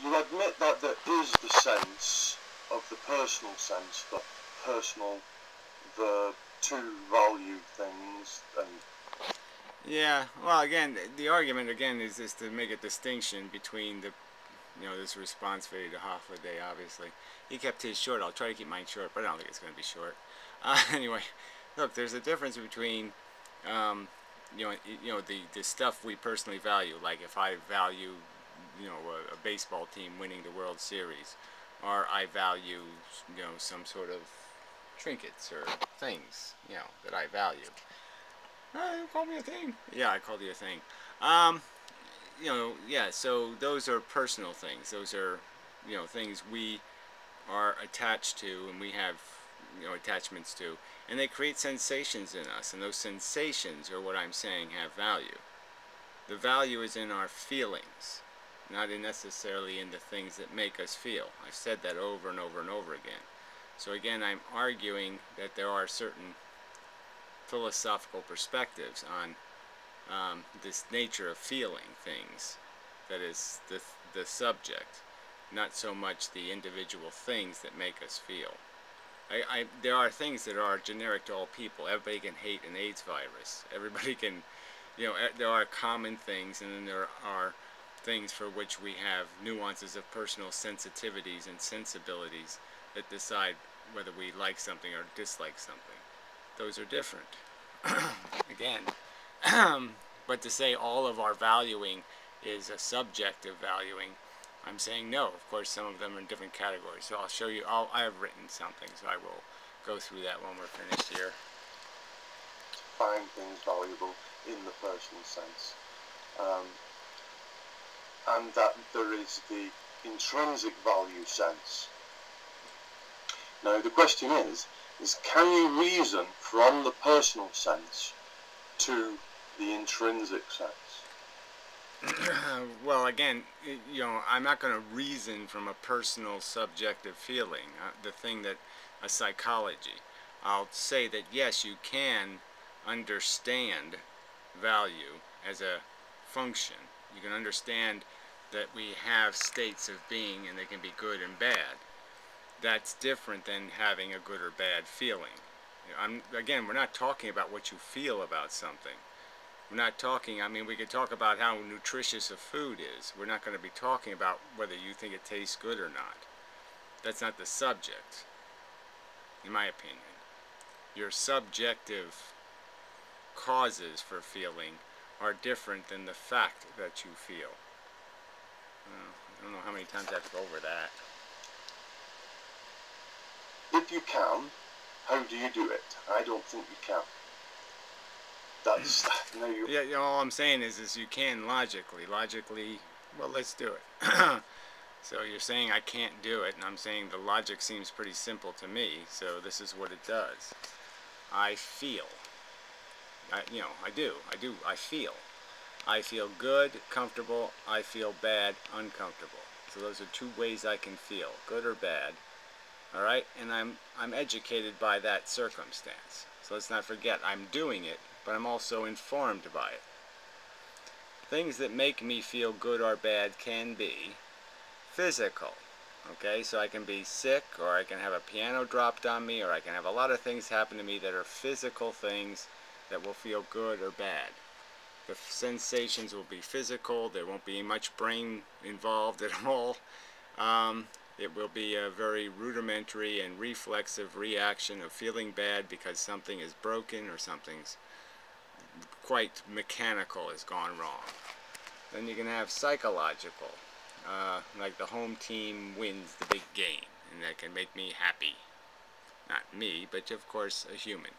you admit that there is the sense of the personal sense, the personal verb to value things, and Yeah, well, again, the argument again is just to make a distinction between the, this response video to Hoffaday, obviously. He kept his short. I'll try to keep mine short, but I don't think it's going to be short. Anyway, look, there's a difference between, the stuff we personally value. Like if I value, a baseball team winning the World Series, or I value, some sort of trinkets or things, that I value. You called me a thing. Yeah, I called you a thing. Um, yeah. So those are personal things. Those are, things we are attached to, and we have, attachments to, and they create sensations in us. And those sensations are what I'm saying have value. The value is in our feelings, not necessarily in the things that make us feel. I've said that over and over and over again. So again, I'm arguing that there are certain philosophical perspectives on this nature of feeling things that is the subject, not so much the individual things that make us feel. There are things that are generic to all people. Everybody can hate an AIDS virus. Everybody can, there are common things, and then there are things for which we have nuances of personal sensitivities and sensibilities that decide whether we like something or dislike something. Those are different. Again, but to say all of our valuing is a subjective valuing, I'm saying no. Of course, some of them are in different categories. So I'll show you. I have written something, so I will go through that when we're finished here. find things valuable in the personal sense, and that there is the intrinsic value sense. Now the question is can you reason from the personal sense to the intrinsic sense? Well, again, I'm not going to reason from a personal subjective feeling, the thing that a psychology. I'll say that yes, you can understand value as a function. You can understand that we have states of being and they can be good and bad. That's different than having a good or bad feeling. Again, we're not talking about what you feel about something. We're not talking, we could talk about how nutritious a food is. We're not going to be talking about whether you think it tastes good or not. That's not the subject, in my opinion. Your subjective causes for feeling are different than the fact that you feel. I don't know how many times I have to go over that. If you can, how do you do it? I don't think you can. That's no. Yeah, all I'm saying is you can logically. Well, let's do it. So you're saying I can't do it, and I'm saying the logic seems pretty simple to me. So this is what it does. I feel. I do. I feel. I feel good, comfortable. I feel bad, uncomfortable. So those are two ways I can feel, good or bad. All right, and I'm educated by that circumstance. So let's not forget, I'm doing it, but I'm also informed by it. Things that make me feel good or bad can be physical. Okay, so I can be sick, or I can have a piano dropped on me, or I can have a lot of things happen to me that are physical things that will feel good or bad. The sensations will be physical. There won't be much brain involved at all. It will be a very rudimentary and reflexive reaction of feeling bad because something is broken or something's quite mechanical has gone wrong. Then you can have psychological, like the home team wins the big game, and that can make me happy. Not me, but of course a human.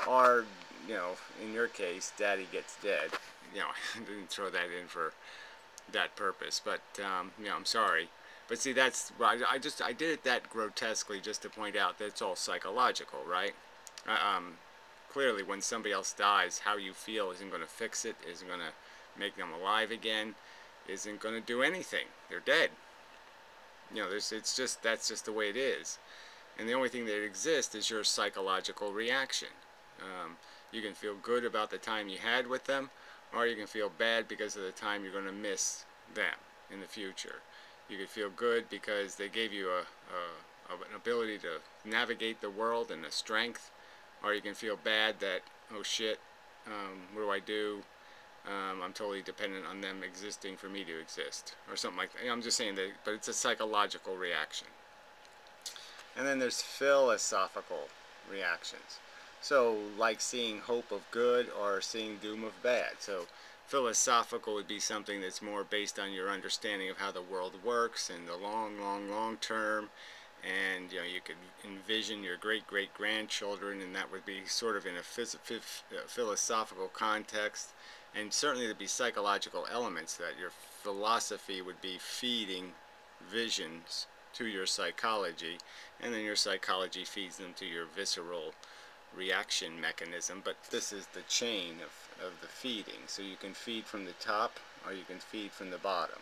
Or, in your case, Daddy gets dead. I didn't throw that in for that purpose, but, I'm sorry. But see, that's, I did it that grotesquely just to point out that it's all psychological, right? Clearly, when somebody else dies, how you feel isn't going to fix it, isn't going to make them alive again, isn't going to do anything. They're dead. That's just the way it is. And the only thing that exists is your psychological reaction. You can feel good about the time you had with them, or you can feel bad because of the time you're going to miss them in the future. You could feel good because they gave you an ability to navigate the world and a strength, or you can feel bad that, oh shit, what do I do? I'm totally dependent on them existing for me to exist, or something like that. I'm just saying that, but it's a psychological reaction. And then there's philosophical reactions. So, like seeing hope of good or seeing doom of bad. So, philosophical would be something that's more based on your understanding of how the world works in the long term. And you could envision your great-great-grandchildren, and that would be sort of in a philosophical context. And certainly there'd be psychological elements that your philosophy would be feeding visions to your psychology, and then your psychology feeds them to your visceral reaction mechanism. But this is the chain of the feeding. So you can feed from the top, or you can feed from the bottom.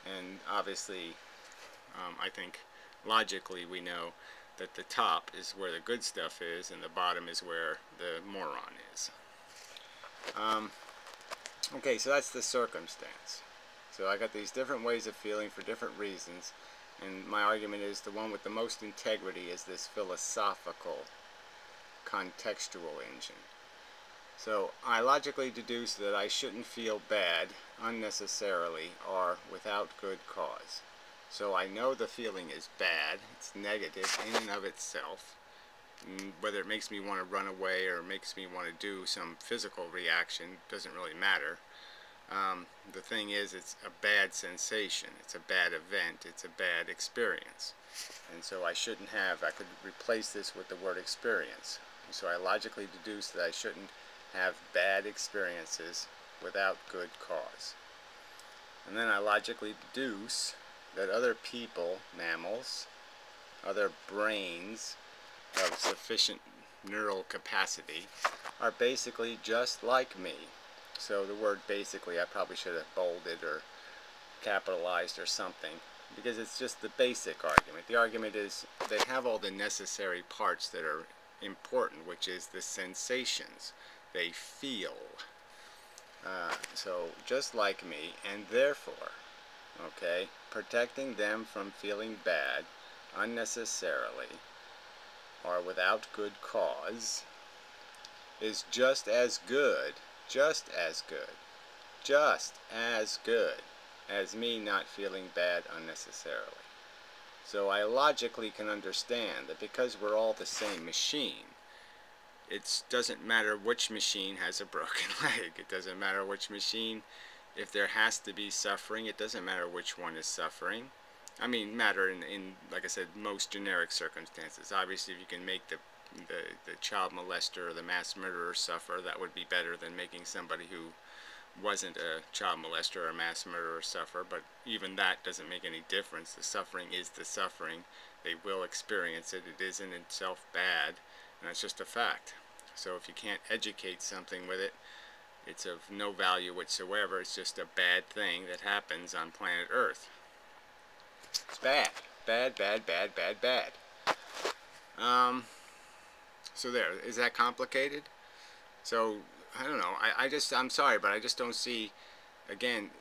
And obviously, I think logically we know that the top is where the good stuff is, and the bottom is where the moron is. Okay, so that's the circumstance. So I got these different ways of feeling for different reasons, and my argument is the one with the most integrity is this philosophical contextual engine. So I logically deduce that I shouldn't feel bad unnecessarily or without good cause. So I know the feeling is bad, it's negative in and of itself. Whether it makes me want to run away or makes me want to do some physical reaction doesn't really matter. The thing is, it's a bad sensation, it's a bad event, it's a bad experience. And so I shouldn't have, I could replace this with the word experience. So I logically deduce that I shouldn't have bad experiences without good cause. And then I logically deduce that other people, mammals, other brains of sufficient neural capacity are basically just like me. So the word basically I probably should have bolded or capitalized or something, because it's just the basic argument. The argument is they have all the necessary parts that are important, which is the sensations they feel. So just like me, and therefore, okay, protecting them from feeling bad unnecessarily or without good cause is just as good as me not feeling bad unnecessarily. So I logically can understand that because we're all the same machine, it doesn't matter which machine has a broken leg. It doesn't matter which machine, if there has to be suffering, it doesn't matter which one is suffering. I mean, matter in like I said, most generic circumstances. Obviously, if you can make the child molester or the mass murderer suffer, that would be better than making somebody who wasn't a child molester or a mass murderer suffer. But even that doesn't make any difference. The suffering is the suffering. They will experience it. It isn't itself bad, and that's just a fact. So if you can't educate something with it, it's of no value whatsoever. It's just a bad thing that happens on planet Earth. It's bad. Bad. So there. Is that complicated? So, I don't know. I'm sorry, but I just don't see, again,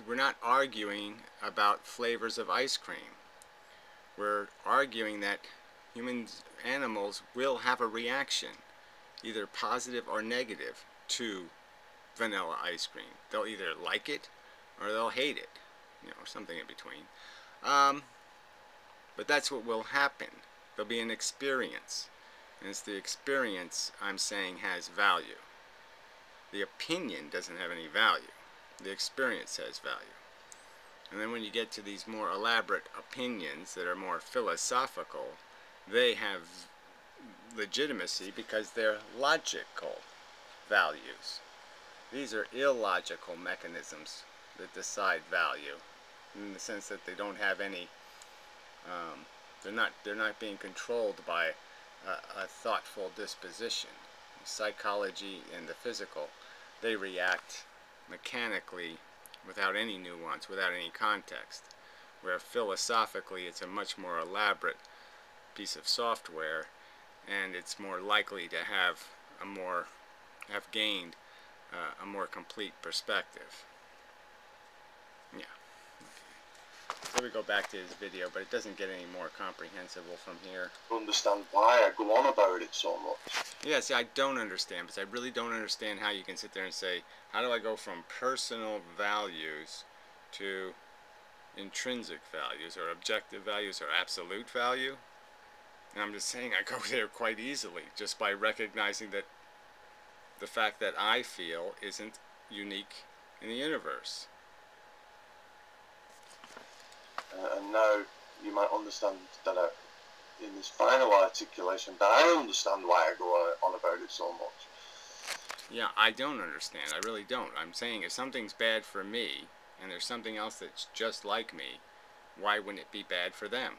we're not arguing about flavors of ice cream. We're arguing that animals will have a reaction, either positive or negative, to vanilla ice cream. They'll either like it or they'll hate it, or something in between. But that's what will happen. There'll be an experience, and it's the experience I'm saying has value. The opinion doesn't have any value. The experience has value. And then when you get to these more elaborate opinions that are more philosophical, they have legitimacy because they're logical values. These are illogical mechanisms that decide value, in the sense that they don't have any, they're not being controlled by a thoughtful disposition. Psychology and the physical, they react mechanically without any nuance, without any context, where philosophically it's a much more elaborate piece of software, and it's more likely to have gained a more complete perspective. Yeah. Okay. So probably go back to his video, but it doesn't get any more comprehensible from here. Understand why I go on about it so much. Yeah, see, I don't understand, because I really don't understand how you can sit there and say, how do I go from personal values to intrinsic values, or objective values, or absolute value? And I'm just saying I go there quite easily, just by recognizing that the fact that I feel isn't unique in the universe. And now you might understand that in this final articulation that I understand why I go on about it so much. Yeah, I don't understand. I really don't. I'm saying if something's bad for me, and there's something else that's just like me, why wouldn't it be bad for them?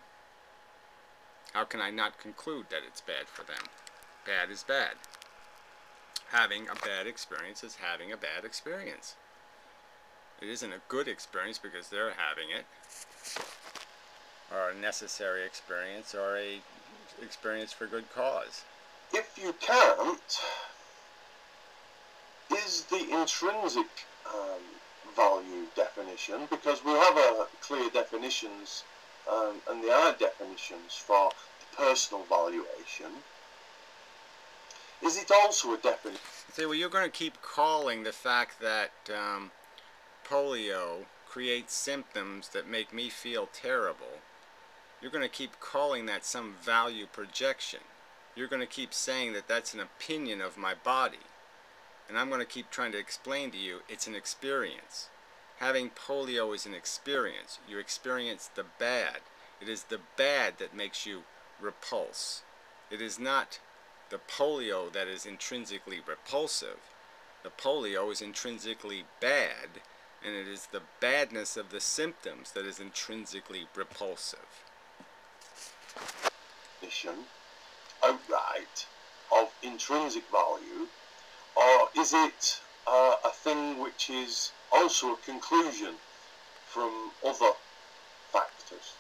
How can I not conclude that it's bad for them? Bad is bad. Having a bad experience is having a bad experience. It isn't a good experience because they're having it, or a necessary experience, or a experience for good cause. If you can't, is the intrinsic value definition, because we have clear definitions, and there are definitions for the personal valuation, is it also a definition? See, well, you're going to keep calling the fact that polio creates symptoms that make me feel terrible. You're going to keep calling that some value projection. You're going to keep saying that that's an opinion of my body. And I'm going to keep trying to explain to you it's an experience. Having polio is an experience. You experience the bad. It is the bad that makes you repulse. It is not the polio that is intrinsically repulsive. The polio is intrinsically bad, and it is the badness of the symptoms that is intrinsically repulsive. Outright of intrinsic value, or is it a thing which is also a conclusion from other factors?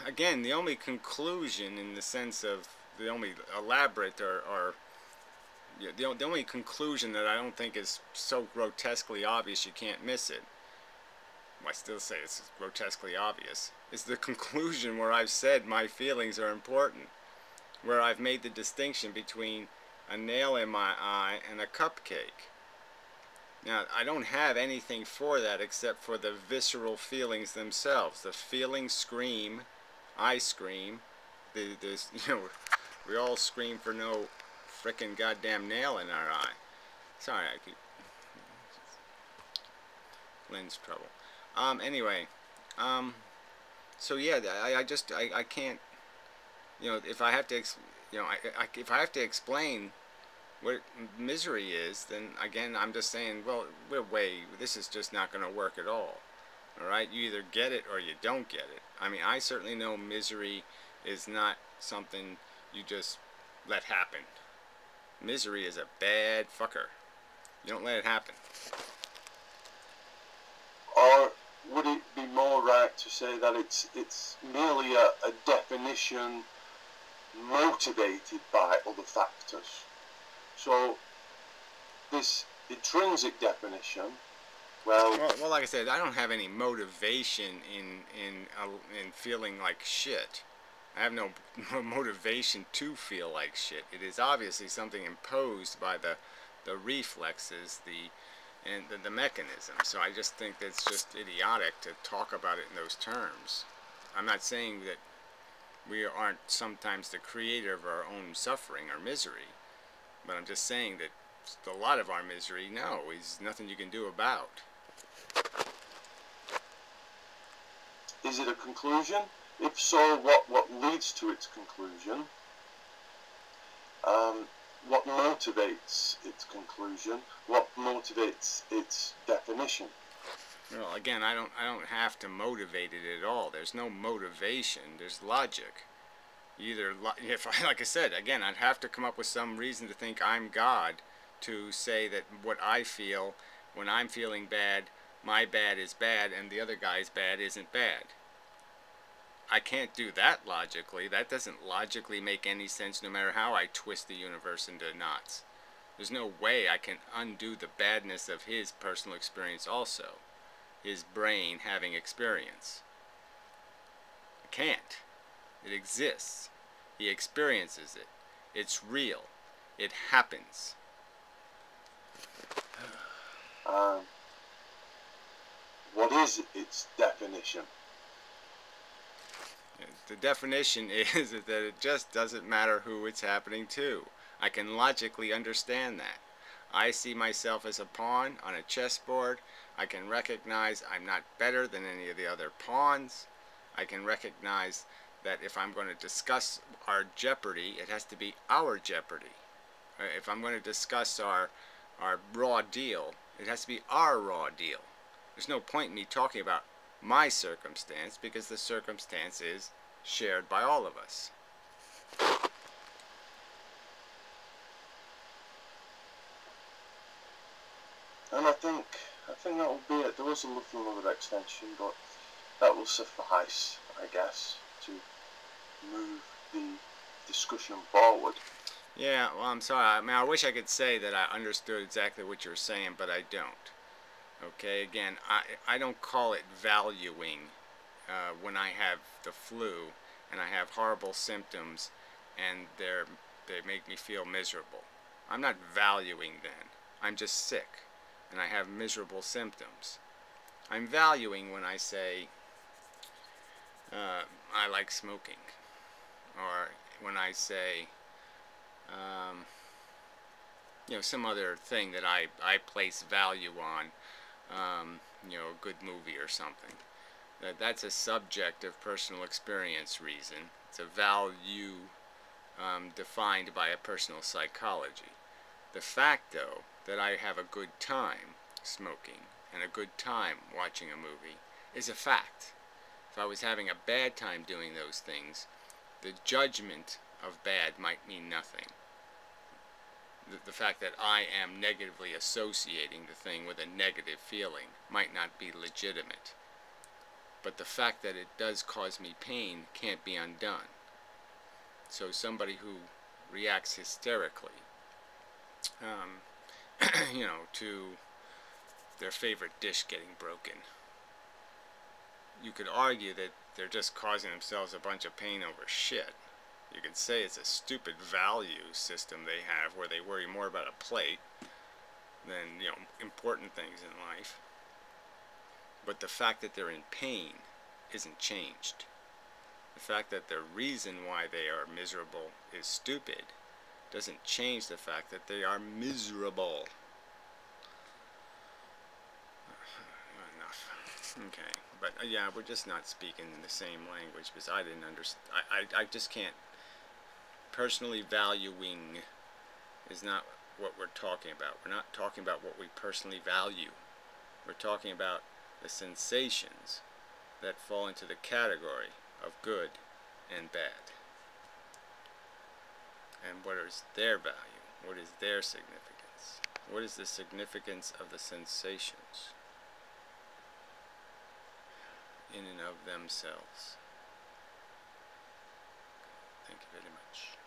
Again, the only conclusion, in the sense of the only elaborate or the only conclusion that I don't think is so grotesquely obvious you can't miss it, I still say it's grotesquely obvious, is the conclusion where I've said my feelings are important, where I've made the distinction between a nail in my eye and a cupcake. Now, I don't have anything for that except for the visceral feelings themselves. The feelings scream, I scream, you know, we all scream for no frickin' goddamn nail in our eye. Sorry, I keep lens trouble. Anyway, so yeah, I can't, you know, if I have to, if I have to explain what misery is, then again, I'm just saying, well, this is just not going to work at all. Alright, you either get it or you don't get it. I mean, I certainly know misery is not something you just let happen. Misery is a bad fucker. You don't let it happen. Or would it be more right to say that it's merely a definition motivated by other factors? So this intrinsic definition, well, like I said, I don't have any motivation in feeling like shit. I have no motivation to feel like shit. It is obviously something imposed by the reflexes, the mechanism. So I just think that's just idiotic to talk about it in those terms. I'm not saying that we aren't sometimes the creator of our own suffering or misery, but I'm just saying that a lot of our misery, no, is nothing you can do about. Is it a conclusion? If so, what leads to its conclusion? What motivates its conclusion? What motivates its definition? Well, again, I don't have to motivate it at all. There's no motivation. There's logic. Like I said, again, I'd have to come up with some reason to think I'm God to say that what I feel when I'm feeling bad, my bad is bad, and the other guy's bad isn't bad. I can't do that logically. That doesn't logically make any sense no matter how I twist the universe into knots. There's no way I can undo the badness of his personal experience also. his brain having experience. I can't. It exists. He experiences it. It's real. It happens. What is its definition? The definition is that it just doesn't matter who it's happening to. I can logically understand that. I see myself as a pawn on a chessboard. I can recognize I'm not better than any of the other pawns. I can recognize that if I'm going to discuss our jeopardy, it has to be our jeopardy. If I'm going to discuss our raw deal, it has to be our raw deal. There's no point in me talking about my circumstance because the circumstance is shared by all of us. And I think that will be it. There was a little other extension, but that will suffice, I guess, to move the discussion forward. Yeah, well, I'm sorry. I mean, I wish I could say that I understood exactly what you're saying, but I don't. Okay, again, I don't call it valuing when I have the flu and I have horrible symptoms and they make me feel miserable. I'm not valuing then. I'm just sick and I have miserable symptoms. I'm valuing when I say I like smoking, or when I say you know, some other thing that I place value on, you know, a good movie or something. That's a subject of personal experience reason. It's a value defined by a personal psychology. The fact, though, that I have a good time smoking and a good time watching a movie is a fact. If I was having a bad time doing those things, the judgment of bad might mean nothing. The fact that I am negatively associating the thing with a negative feeling might not be legitimate. But the fact that it does cause me pain can't be undone. So somebody who reacts hysterically, you know, to their favorite dish getting broken, you could argue that they're just causing themselves a bunch of pain over shit. You could say it's a stupid value system they have where they worry more about a plate than, you know, important things in life. But the fact that they're in pain isn't changed. The fact that the reason why they are miserable is stupid doesn't change the fact that they are miserable. Enough. Okay. But yeah, we're just not speaking the same language because I didn't understand. I just can't. Personally valuing is not what we're talking about. We're not talking about what we personally value. We're talking about the sensations that fall into the category of good and bad. And what is their value? What is their significance? What is the significance of the sensations in and of themselves? Thank you very much.